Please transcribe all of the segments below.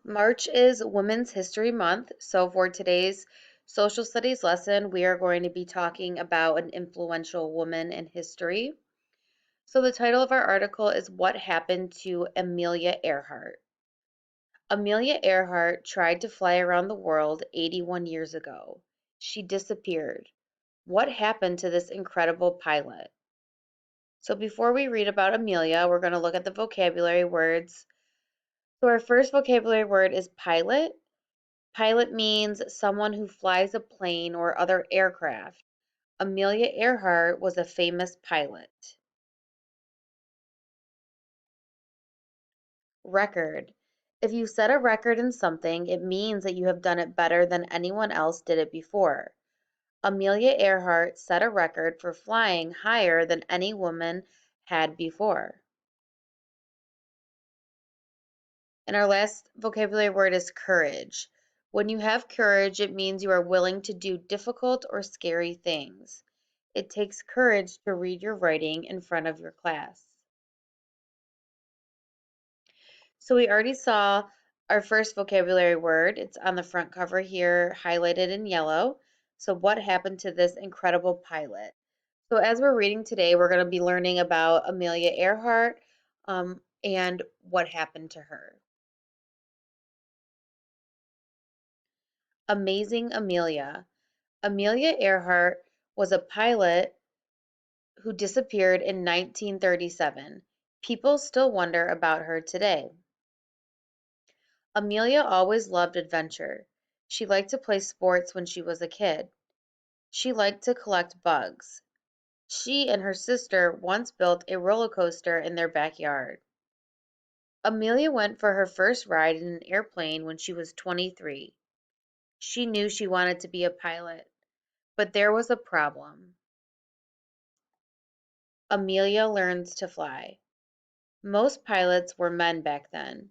March is Women's History Month, so for today's social studies lesson, we are going to be talking about an influential woman in history. So the title of our article is What Happened to Amelia Earhart? Amelia Earhart tried to fly around the world 81 years ago. She disappeared. What happened to this incredible pilot? So before we read about Amelia, we're going to look at the vocabulary words. So our first vocabulary word is pilot. Pilot means someone who flies a plane or other aircraft. Amelia Earhart was a famous pilot. Record. If you set a record in something, it means that you have done it better than anyone else did it before. Amelia Earhart set a record for flying higher than any woman had before. And our last vocabulary word is courage. When you have courage, it means you are willing to do difficult or scary things. It takes courage to read your writing in front of your class. So we already saw our first vocabulary word. It's on the front cover here, highlighted in yellow. So what happened to this incredible pilot? So as we're reading today, we're going to be learning about Amelia Earhart and what happened to her. Amazing Amelia. Amelia Earhart was a pilot who disappeared in 1937. People still wonder about her today. Amelia always loved adventure. She liked to play sports when she was a kid. She liked to collect bugs. She and her sister once built a roller coaster in their backyard. Amelia went for her first ride in an airplane when she was 23. She knew she wanted to be a pilot, but there was a problem. Amelia learns to fly. Most pilots were men back then.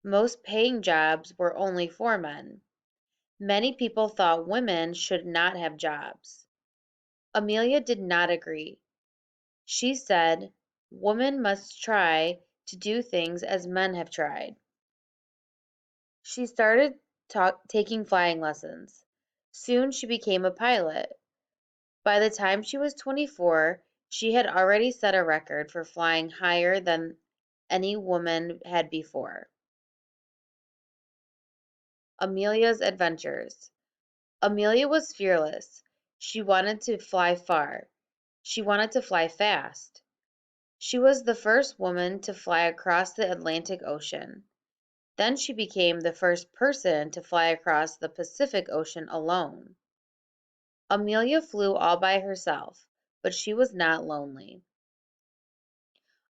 Most paying jobs were only for men. Many people thought women should not have jobs. Amelia did not agree. She said, "Women must try to do things as men have tried." She started taking flying lessons. Soon she became a pilot. By the time she was 24, she had already set a record for flying higher than any woman had before. Amelia's adventures. Amelia was fearless. She wanted to fly far. She wanted to fly fast. She was the first woman to fly across the Atlantic Ocean. Then she became the first person to fly across the Pacific Ocean alone. Amelia flew all by herself, but she was not lonely.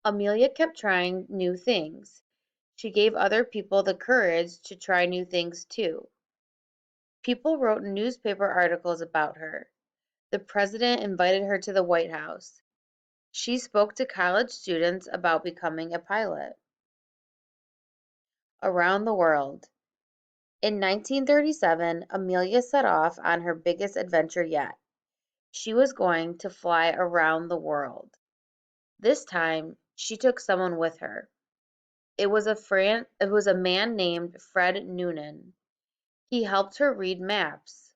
Amelia kept trying new things. She gave other people the courage to try new things too. People wrote newspaper articles about her. The president invited her to the White House. She spoke to college students about becoming a pilot. Around the world. In 1937, Amelia set off on her biggest adventure yet. She was going to fly around the world. This time, she took someone with her. It was a man named Fred Noonan. He helped her read maps.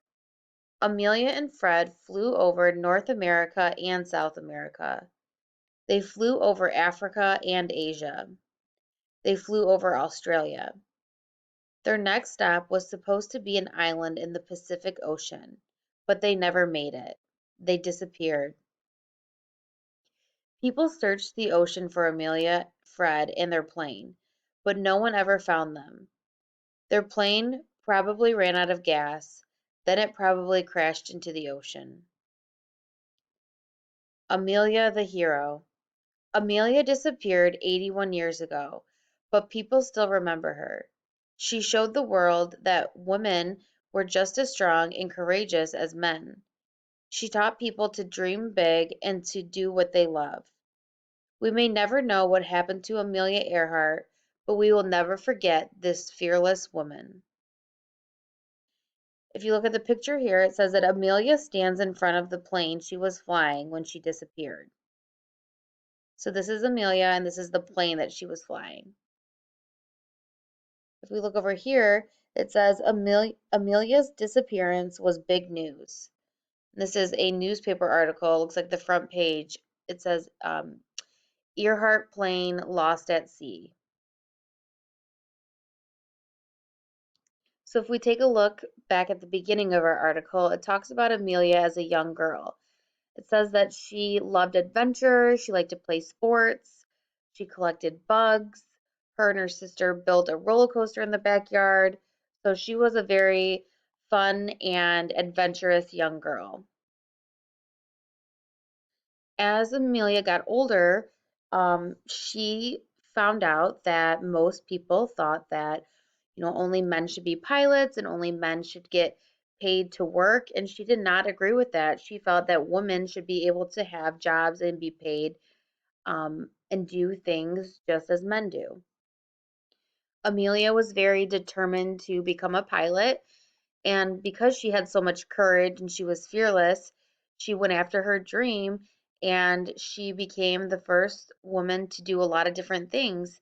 Amelia and Fred flew over North America and South America. They flew over Africa and Asia. They flew over Australia. Their next stop was supposed to be an island in the Pacific Ocean, but they never made it. They disappeared. People searched the ocean for Amelia, Fred, and their plane, but no one ever found them. Their plane probably ran out of gas, then it probably crashed into the ocean. Amelia the Hero. Amelia disappeared 81 years ago, but people still remember her. She showed the world that women were just as strong and courageous as men. She taught people to dream big and to do what they love. We may never know what happened to Amelia Earhart, but we will never forget this fearless woman. If you look at the picture here, it says that Amelia stands in front of the plane she was flying when she disappeared. So this is Amelia, and this is the plane that she was flying. If we look over here, it says Amelia's disappearance was big news. This is a newspaper article. It looks like the front page. It says Earhart plane lost at sea. So if we take a look back at the beginning of our article, it talks about Amelia as a young girl. It says that she loved adventure, she liked to play sports, she collected bugs. Her and her sister built a roller coaster in the backyard. So she was a very fun and adventurous young girl. As Amelia got older, she found out that most people thought that, only men should be pilots and only men should get paid to work. And she did not agree with that. She felt that women should be able to have jobs and be paid and do things just as men do. Amelia was very determined to become a pilot. And because she had so much courage and she was fearless, she went after her dream and she became the first woman to do a lot of different things.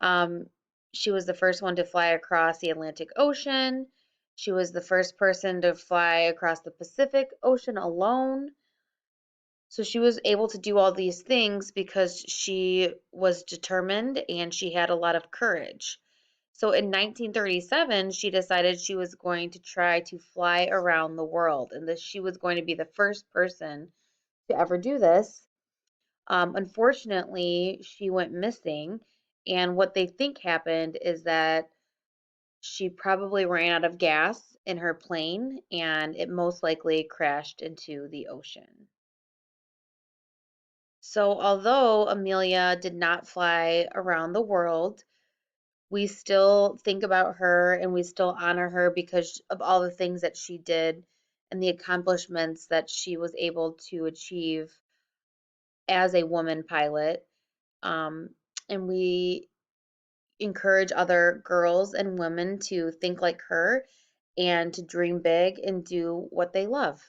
Um, she was the first one to fly across the Atlantic Ocean. She was the first person to fly across the Pacific Ocean alone. So she was able to do all these things because she was determined and she had a lot of courage. So in 1937, she decided she was going to try to fly around the world and that she was going to be the first person to ever do this. Unfortunately, she went missing, and what they think happened is that she probably ran out of gas in her plane and it most likely crashed into the ocean. So, although Amelia did not fly around the world, we still think about her and we still honor her because of all the things that she did and the accomplishments that she was able to achieve as a woman pilot. Um, and we encourage other girls and women to think like her and to dream big and do what they love.